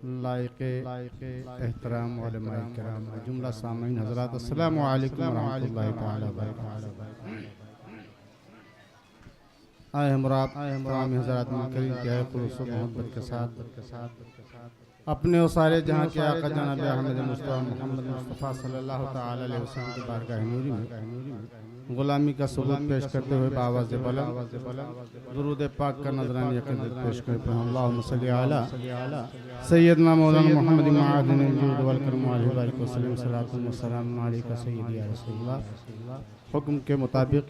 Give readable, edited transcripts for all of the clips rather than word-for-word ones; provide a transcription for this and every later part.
लायके एहतराम उलमाए किराम जुमला सामीन हज़रात, अस्सलामु अलैकुम व रहमतुल्लाहि तआला व बरकातहू। आए हमरात तमाम हज़रात मुकर्रम के खुलूस मोहब्बत के साथ अपने और सारे जहाँ के आका जनाब अहमद मुस्तफ़ा मोहम्मद मुस्तफ़ा सल्लल्लाहु तआला अलैहि वसल्लम की बारगाह नूरी में गुलामी का सबूत पेश करते हुए बावाज़ बुलंद दुरूद पाक का नजरानी अक़ीदत पेश करते हैं। अल्लाहुम्मा सल्लि अला सय्यदना मौलाना मोहम्मद माअदिनिल जूद वल करम अलैहि वसल्लम सलातुन व सलामुन अलैका सय्यदी या रसूलल्लाह। हुक्म के मुताबिक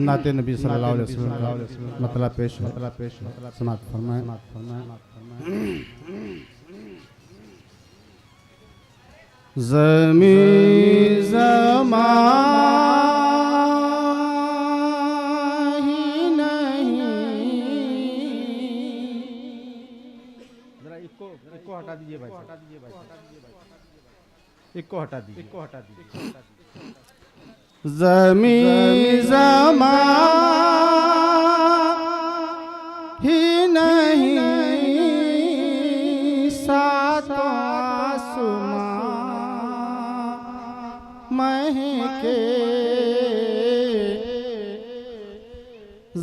नाते नबी सल्लल्लाहु अलैहि वसल्लम का मतलब पेश समात फरमाएं। ज़मीं ज़मान ही नहीं, जरा इसको हटा दीजिए भाई, इसको हटा दीजिए। ज़मीं ज़मान ही नहीं, सातों आसमां महके,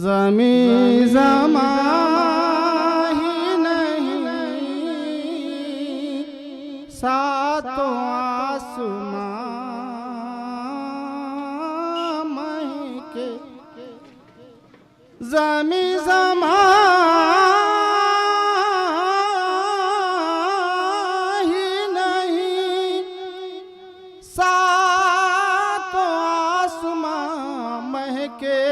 ज़मीं ज़मान ही नहीं, सातों आसमां महके, ज़मीं ज़मान ही नहीं, सातों आसमां महके,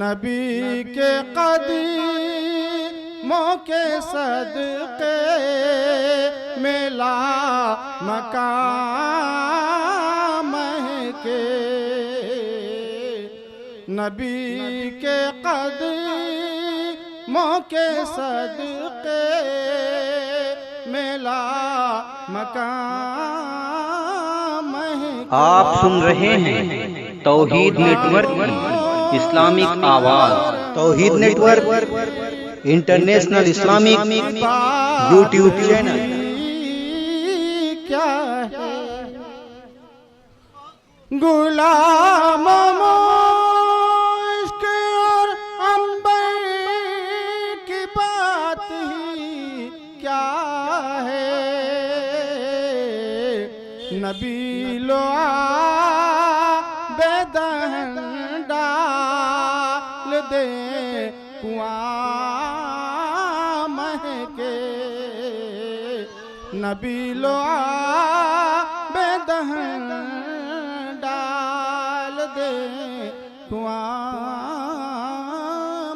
नबी के कदमों के सदक़े मेला मकाम महके, नबी के कदमों के सदक़े मेला मकाम महके। आप सुन रहे हैं तौहीद नेटवर्क की इस्लामिक आवाज़। Tauheed network international Islamic YouTube channel. क्या है गुलाम मुश्क और अंबर की बात ही क्या है, नबी लो बेदहन डाल दे कुआं महके, नबी लो बेदहन डाल दे कुआं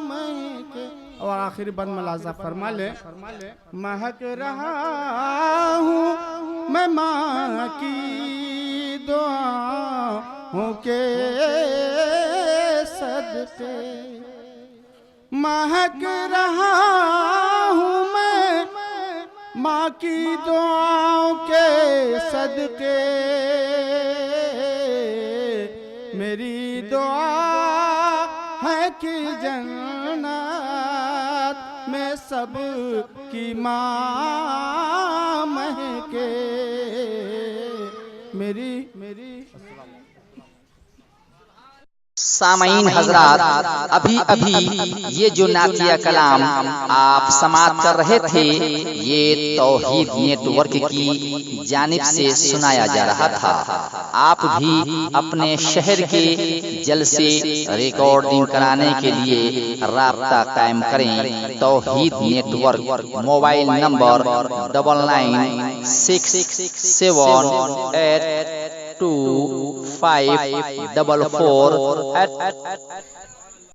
महके। और आखिरी बंद मलाजा फरमा ले, महक रहा हूँ मैं माँ की दुआओं के सदक़े, महक रहा हूँ मैं माँ की दुआओं के सदक़े, मेरी दुआ है कि जन्नत में सब की माँ महके, मेरी सामईन हजरात, अभी ये जो नातिया कलाम आप समाअत कर रहे थे, ये तौहीद नेटवर्क की जानिब से सुनाया जा रहा था। आप भी अपने शहर के जलसे रिकॉर्डिंग कराने के लिए राब्ता कायम करें। तौहीद नेटवर्क, मोबाइल नंबर 9966782544।